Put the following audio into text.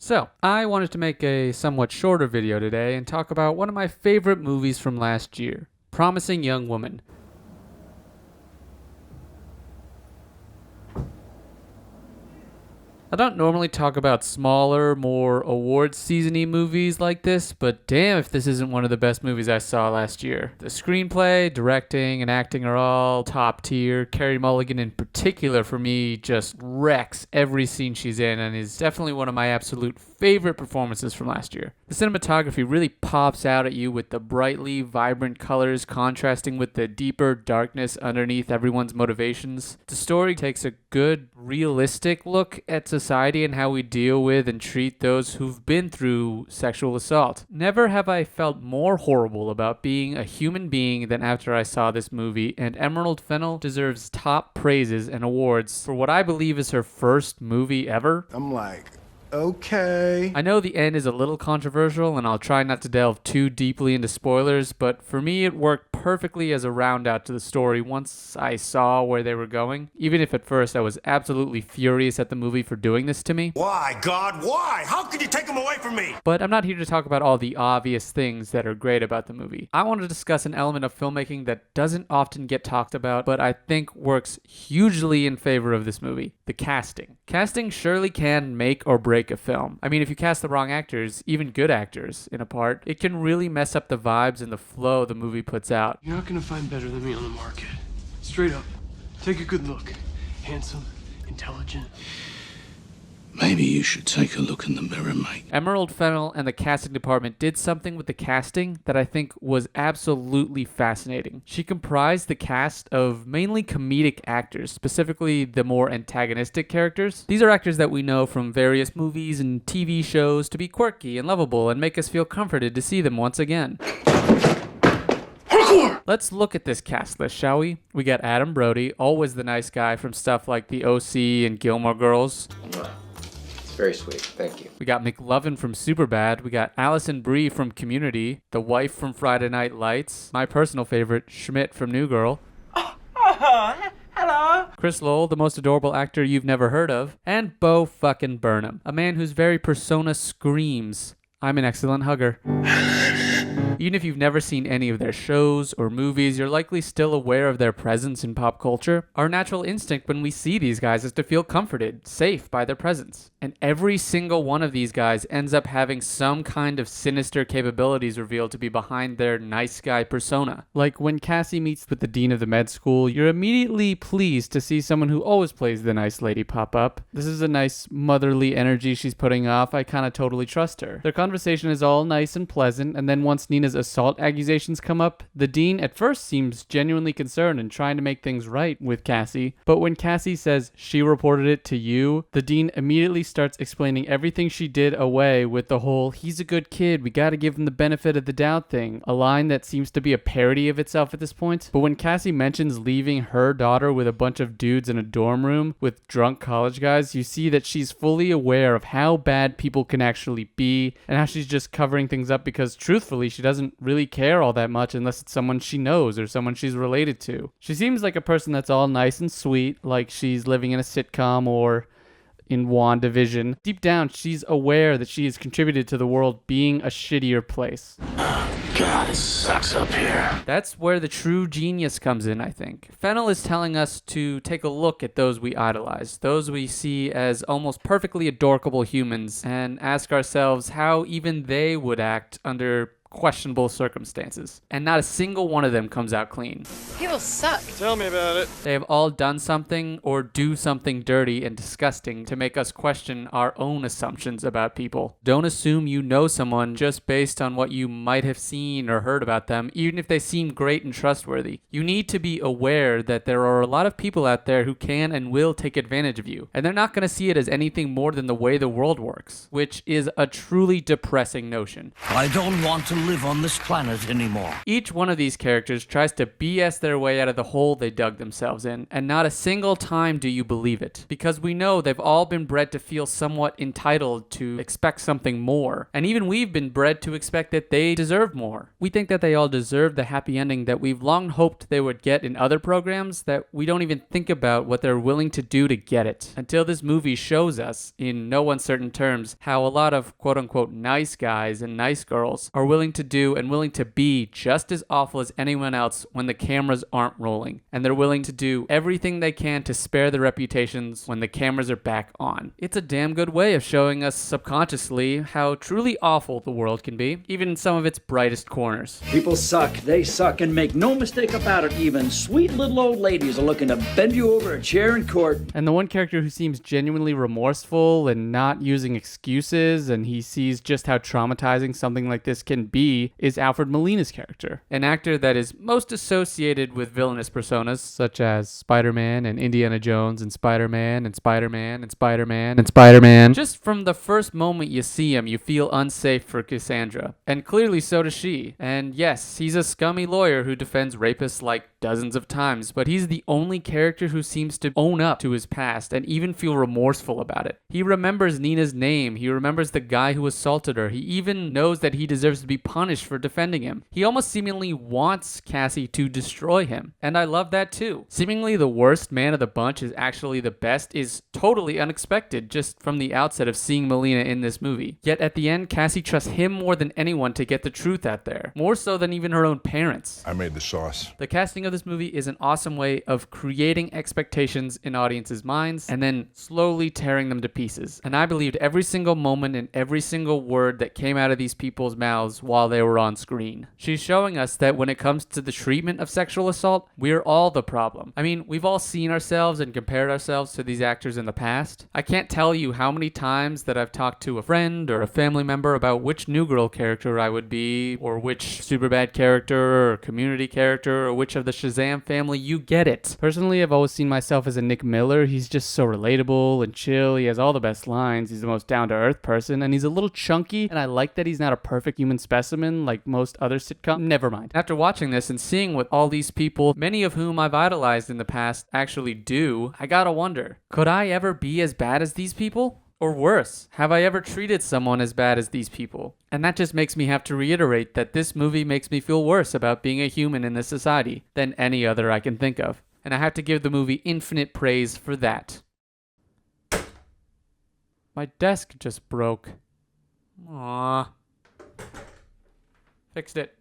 So, I wanted to make a somewhat shorter video today and talk about one of my favorite movies from last year, Promising Young Woman. I don't normally talk about smaller, more awards season-y movies like this, but damn if this isn't one of the best movies I saw last year. The screenplay, directing, and acting are all top tier. Carey Mulligan in particular for me just wrecks every scene she's in and is definitely one of my absolute favorite performances from last year. The cinematography really pops out at you with the brightly vibrant colors contrasting with the deeper darkness underneath everyone's motivations. The story takes a good, realistic look at society and how we deal with and treat those who've been through sexual assault. Never have I felt more horrible about being a human being than after I saw this movie, and Emerald Fennell deserves top praises and awards for what I believe is her first movie ever. I'm like, okay. I know the end is a little controversial, and I'll try not to delve too deeply into spoilers, but for me it worked perfectly as a round out to the story once I saw where they were going, even if at first I was absolutely furious at the movie for doing this to me. Why, God, why? How could you take him away from me? But I'm not here to talk about all the obvious things that are great about the movie. I want to discuss an element of filmmaking that doesn't often get talked about, but I think works hugely in favor of this movie: the casting. Casting surely can make or break a film. I mean, if you cast the wrong actors, even good actors, in a part, it can really mess up the vibes and the flow the movie puts out. You're not gonna find better than me on the market. Straight up. Take a good look. Handsome, intelligent. Maybe you should take a look in the mirror, mate. Emerald Fennell and the casting department did something with the casting that I think was absolutely fascinating. She comprised the cast of mainly comedic actors, specifically the more antagonistic characters. These are actors that we know from various movies and TV shows to be quirky and lovable and make us feel comforted to see them once again. Let's look at this cast list, shall we? We got Adam Brody, always the nice guy from stuff like The OC and Gilmore Girls. It's very sweet, thank you. We got McLovin from Superbad. We got Allison Brie from Community, the wife from Friday Night Lights, my personal favorite, Schmidt from New Girl. Hello. Chris Lowell, the most adorable actor you've never heard of, and Bo fucking Burnham, a man whose very persona screams, "I'm an excellent hugger." Even if you've never seen any of their shows or movies, you're likely still aware of their presence in pop culture. Our natural instinct when we see these guys is to feel comforted, safe by their presence. And every single one of these guys ends up having some kind of sinister capabilities revealed to be behind their nice guy persona. Like when Cassie meets with the dean of the med school, you're immediately pleased to see someone who always plays the nice lady pop up. This is a nice motherly energy she's putting off. I kind of totally trust her. Their conversation is all nice and pleasant, and then once Nina's assault accusations come up, the dean at first seems genuinely concerned and trying to make things right with Cassie. But when Cassie says she reported it to you, the dean immediately starts explaining everything she did away with the whole "he's a good kid, we gotta give him the benefit of the doubt" thing, a line that seems to be a parody of itself at this point. But when Cassie mentions leaving her daughter with a bunch of dudes in a dorm room with drunk college guys, you see that she's fully aware of how bad people can actually be and how she's just covering things up because truthfully she doesn't really care all that much unless it's someone she knows or someone she's related to. She seems like a person that's all nice and sweet, like she's living in a sitcom or in WandaVision. Deep down, she's aware that she has contributed to the world being a shittier place. God, it sucks up here. That's where the true genius comes in, I think. Fennell is telling us to take a look at those we idolize, those we see as almost perfectly adorable humans, and ask ourselves how even they would act under questionable circumstances. And not a single one of them comes out clean. People suck. Tell me about it. They have all done something or do something dirty and disgusting to make us question our own assumptions about people. Don't assume you know someone just based on what you might have seen or heard about them, even if they seem great and trustworthy. You need to be aware that there are a lot of people out there who can and will take advantage of you, and they're not going to see it as anything more than the way the world works, which is a truly depressing notion. I don't want to live on this planet anymore. Each one of these characters tries to BS their way out of the hole they dug themselves in, and not a single time do you believe it. Because we know they've all been bred to feel somewhat entitled to expect something more. And even we've been bred to expect that they deserve more. We think that they all deserve the happy ending that we've long hoped they would get in other programs, that we don't even think about what they're willing to do to get it. Until this movie shows us, in no uncertain terms, how a lot of quote-unquote nice guys and nice girls are willing to do and willing to be just as awful as anyone else when the cameras aren't rolling. And they're willing to do everything they can to spare their reputations when the cameras are back on. It's a damn good way of showing us subconsciously how truly awful the world can be, even in some of its brightest corners. People suck, they suck, and make no mistake about it, even sweet little old ladies are looking to bend you over a chair in court. And the one character who seems genuinely remorseful and not using excuses, and he sees just how traumatizing something like this can be, is Alfred Molina's character. An actor that is most associated with villainous personas, such as Spider-Man and Indiana Jones and Spider-Man and Spider-Man and Spider-Man and Spider-Man. Just from the first moment you see him, you feel unsafe for Cassandra. And clearly so does she. And yes, he's a scummy lawyer who defends rapists like dozens of times, but he's the only character who seems to own up to his past and even feel remorseful about it. He remembers Nina's name. He remembers the guy who assaulted her. He even knows that he deserves to be punished for defending him. He almost seemingly wants Cassie to destroy him. And I love that too. Seemingly the worst man of the bunch is actually the best is totally unexpected just from the outset of seeing Molina in this movie. Yet at the end, Cassie trusts him more than anyone to get the truth out there. More so than even her own parents. I made the sauce. The casting of this movie is an awesome way of creating expectations in audiences' minds and then slowly tearing them to pieces. And I believed every single moment and every single word that came out of these people's mouths while they were on screen. She's showing us that when it comes to the treatment of sexual assault, we're all the problem. I mean, we've all seen ourselves and compared ourselves to these actors in the past. I can't tell you how many times that I've talked to a friend or a family member about which New Girl character I would be, or which Superbad character or Community character, or which of the Shazam family. You get it. Personally, I've always seen myself as a Nick Miller. He's just so relatable and chill. He has all the best lines. He's the most down-to-earth person, and he's a little chunky, and I like that he's not a perfect human specimen like most other sitcoms. Never mind. After watching this and seeing what all these people, many of whom I've idolized in the past, actually do, I gotta wonder, could I ever be as bad as these people? Or worse, have I ever treated someone as bad as these people? And that just makes me have to reiterate that this movie makes me feel worse about being a human in this society than any other I can think of. And I have to give the movie infinite praise for that. My desk just broke. Aww. Fixed it.